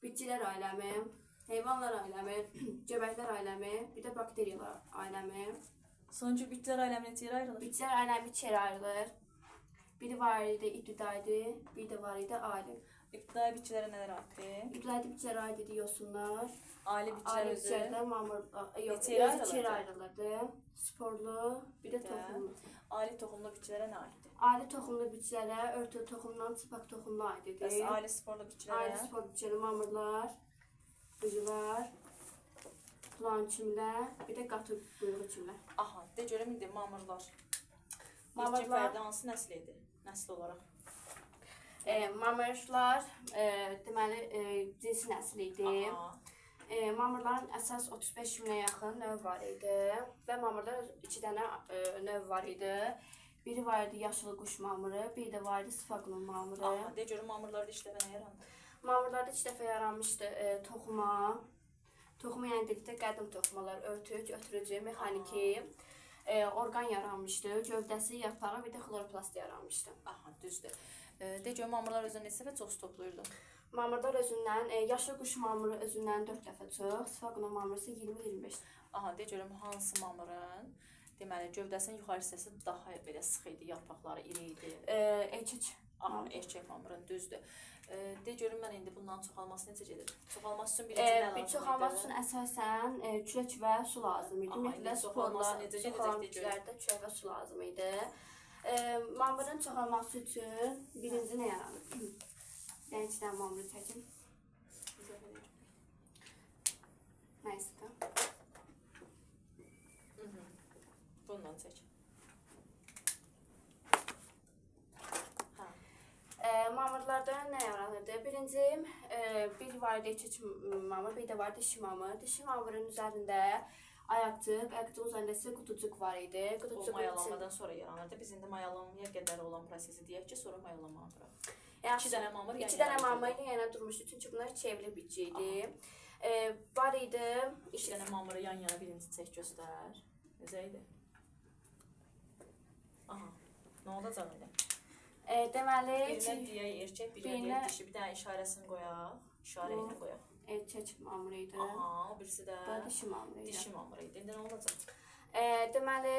Bitkilər aləmi, heyvanlar aləmi, göbəklər aləmi, bir də bakteriyalar aləmi. Sonuncu bitkilər aləmi necə yerə ayrılır? Bitkilər aləmi 2 yerə ayrılır. Biri var idi ibtidai, bir də var idi ali. İbtidai bitkilərə nələr aiddir? İbtidai bitkilərə aid idi yosunlar. Ali bitkilər özü Bitkilərdə mamır, yox, neçə yerə özü 2 yerə ayrılırdı? ayrılırdı. Sporlu, bir də toxumlu. Ali toxumlu bitkilərə nə aiddir? Ali toxumlu bitkilərə örtü toxumdan çılpaq toxumlu aid idi. Bəs ali sporlu bitkilərə? Ali spor bitkiləri mamırlar, qıcılar, plan kimlər, bir də qatı quyruğu kimlər. Aha, de görüm indi mamırlar. Mamırlar- İlkin fərdi hansı nəsil idi? Nəsil olaraq. Mamırlar deməli cinsi nəsil idi. Aha. Mamırların əsas 35 minə yaxın növ var idi və mamırlar 2 dənə növ var idi. Biri var idi yaşıl quş mamırı, bir də var idi sfagnum mamırı. Aha, de görüm mamırlarda ilk dəfə nə yarandı? Mamırlarda 2 dəfə yaranmışdı toxuma. Toxuma yəni dedikdə qədim toxumalar, örtük, ötürücü, mexaniki, orqan yaranmışdı. Gövdəsi, yaprağı, bir də xloroplast yaranmışdı. Aha, düzdür. De görüm mamırlar özünə neçə dəfə çox toplayırdı? Mamırlar özündən, yaşıl quş mamırı özündən 4 dəfə çox, sfagnum mamırı isə 20-25. Aha, de görüm hansı mamırın deməli gövdəsinin yuxarı hissəsi daha belə sıx idi, yarpaqları iri idi. Erkək. Aha, erkək mamırın düzdür. De görüm mən indi bundan çoxalması necə gedir? Çoxalması üçün birinci nə lazım idi? Çoxalması üçün əsasən külək və su lazım idi. Aha, Ümumiyyətlə çoxalması necə gedəcək sporlarda külək və su lazım idi. Mamırın çoxalması üçün birinci nə yaranır? Yəni 2 dənə mamırı çəkin. Nə istəyir? Bundan çək. Mamırlarda nə yaranırdı? Birinci, bir var idi erkək mamır, bir də var dişi mamır. Dişi mamırın üzərində ayaqcıq, ayaqcıq üzərində isə qutucuq var idi. O mayalanmadan sonra yaranırdı. Biz indi mayalanmaya qədər olan prosesi deyək ki, sonra mayalanmağa bıraq. 2 dənə mamır yan-yana. 2 dənə mamır yan-yana durmuşdu, çünki bunlar çevre bitki idi. Var idi. 2 dənə mamırı yan-yana birinci çək göstər. Necə idi? Aha, nə olacaq elə? Deməli, birinə deyək erkək, birinə deyək dişi, bir dənə işarəsini qoyaq. İşarə ilə qoyaq. Erkək mamır idi. Aha, o birisi də dişi mamır idi. Dişi mamır idi. İndi nə olacaq? Deməli,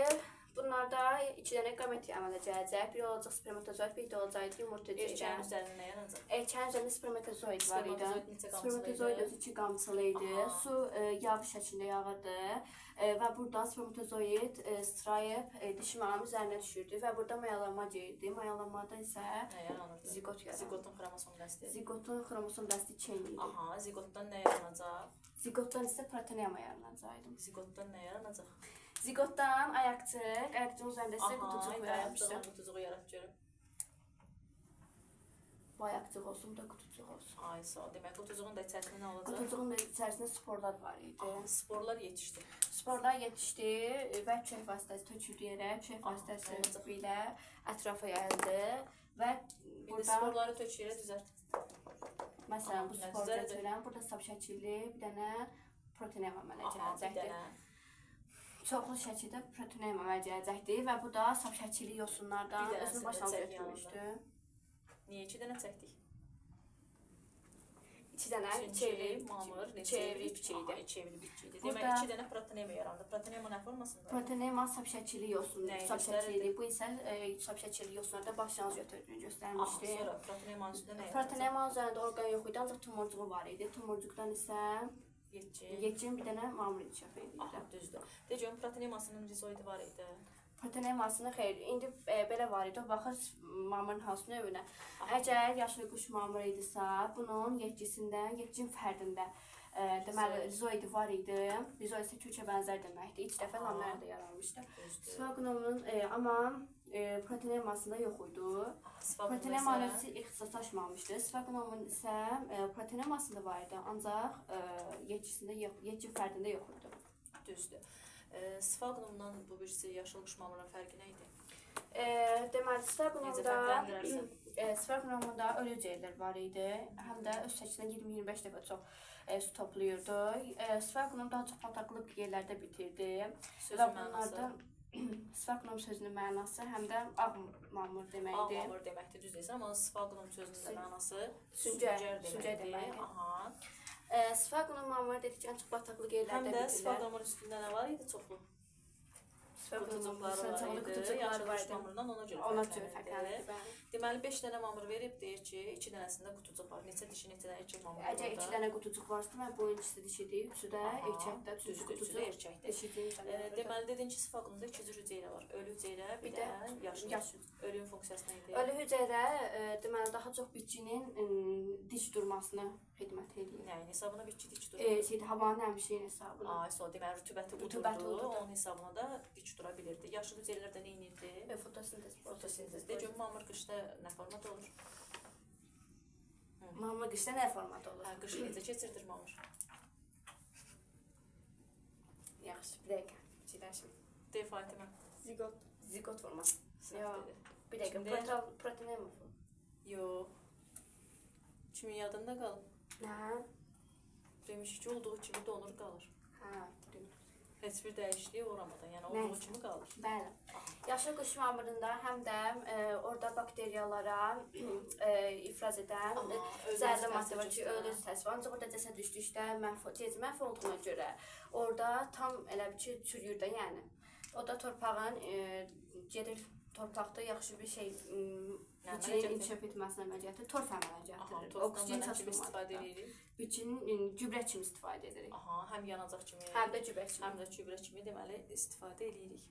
bunlarda 2 dənə qamet əmələ gələcək. Biri olacaq spermatozoid, bir də olacaq yumurtacıq. Erkəyin üzərində nə yaranacaq? Erkəyin üzərində spermatozoid var idi. Spermatozoid özü 2 qamçılı idi. Su yağ şəklində yağırdı və burada spermatozoid sıçrayıb dişi mamırın üzərinə düşürdü və burada mayalanma gedirdi. Mayalanmada isə nə yaranırdı? Zigot yaranırdı. Zigotun xromosom dəsti. Zigotun xromosom dəsti çeyin idi. Aha, zigotdan nə yaranacaq? Zigotdan isə protonema yaranacaqdı. Zigotdan nə yaranacaq? Zigotdan ayaqcıq, ayaqcığın üzərində isə qutucuq yaranmışdı. Qutucuğu yarat görüm. Bu ayaqcıq olsun, bu da qutucuq olsun. Ay sağ ol. Demək qutucuğun da içərisində nə olacaq? Qutucuğun da içərisində sporlar var idi. Sporlar yetişdi. Sporlar yetişdi və çörək vasitəsi töküldü yerə. Çörək vasitəsi ilə ətrafa yayıldı və burada sporları tök yerə düzəlt. Məsələn, bu sporda görürəm, burada sap şəkilli bir dənə protonema əmələ gələcəkdir. Çoxlu şəkildə protonema əmələ gələcəkdir və bu da sap şəkilli yosunlardan özünü başına götürmüşdü. Niyə 2 dənə çəkdik? 2 dənə çevri mamır, çevri bitki idi. Çevri bitki idi. Demək 2 dənə protonema yarandı. Protonema nə formasında? Protonema sap şəkilli yosundur. Sap şəkilli. Bu isə sap şəkilli yosunlarda başlanğıc götürdüyünü göstərmişdi. Sonra protonemanın üzərində nə yarandı? Protonemanın üzərində orqan yox idi, ancaq tumorcuğu var idi. Tumorcuqdan isə yetkin bir dənə mamır inkişaf edirdi. Aha, düzdür. De görüm protonemasının rizoidi var idi. Protonemasını xeyr, indi belə var idi, baxır mamırın hansı növünə. Əgər yaşlı quş mamırı idisə, bunun yetkisindən, yetkin fərdində deməli rizoidi var idi. Rizoid isə kökə bənzər deməkdir. İlk dəfə lamlarda yaranmışdı. Sfagnumun amma protonemasında yox idi. Protonemanın özü ixtisaslaşmamışdı. Sfagnumun isə protonemasında var idi, ancaq yetkisində, yetkin fərdində yox idi. Düzdür. Sfagnumdan bu birisi yaşıl quş mamırının fərqi nə idi? Deməli, sfagnumunda ölü ceylər var idi. Həm də öz çəkindən 20-25 dəfə çox su toplayırdı. Sfagnum daha çox bataqlıq yerlərdə bitirdi. Və bunlardan sfagnum sözünün mənası həm də ağ mamır deməkdir. Ağ mamır deməkdir, düz deyirsən, amma sfagnum sözünün də mənası süngər deməkdir. Aha. Sfaqonun mamırı dedik ki, ən çox bataqlıq yerlərdə Həm də bilirlər. sfaqonun üstündə nə var idi? Çoxlu. Qutucuqları var idi. Yaşıl quş mamırından ona görə fərqlənirdi. Deməli 5 dənə mamır verib deyir ki, 2 dənəsində qutucuq var. Neçə dişi, neçə dənə erkək mamır var. Əgər 2 dənə qutucuq varsa, mən bu ikisi dişidir, üçü də erkəkdə, üçü də erkəkdir. Deməli dedin ki, sfaqonda 2 cür hüceyrə var. Ölü hüceyrə, bir də yaşlı. Ölünün funksiyası nə idi? Ölü hüceyrə deməli daha çox bitkinin diç durmasına xidmət edir. Yəni hesabına bitki diç durur. Havanın həmişəyin hesabına. Deməli rütubəti udurdu, onun hesabına da diç dura bilirdi. Yaşlı hüceyrələr də nə edirdi? Fotosintezdə. Gün mamır qışda nə format olur? Mamır qışda nə format olur? Qışı necə keçirdir mamır? Yaxşı, bir dəqiqə. Fikirləşim. De Fatimə. Zigot forması. Yox. Bir dəqiqə. Protein mi? Yox. Kimin yadında qalıb? Nə? Demiş ki, olduğu kimi donur qalır. Hə, heç bir dəyişikliyə uğramadan, yəni olduğu kimi qalır. Bəli. Yaşıl quş mamırında həm də orada bakteriyalara ifraz edən zərli maddə var ki, ölü təsir var. Ancaq orada cəsəd düşdükdə məhv olduğuna görə orada tam elə bir ki, çürüyür də, yəni. O da torpağın gedir, torpaqda yaxşı bir şey bitkinin inkişaf etməsinə əməliyyatı torf əmələ gətirir. Oksigen çatışmır. Bitkinin gübrə kimi istifadə edirik. Həm yanacaq kimi, həm də gübrə kimi. Həm də gübrə kimi deməli istifadə edirik.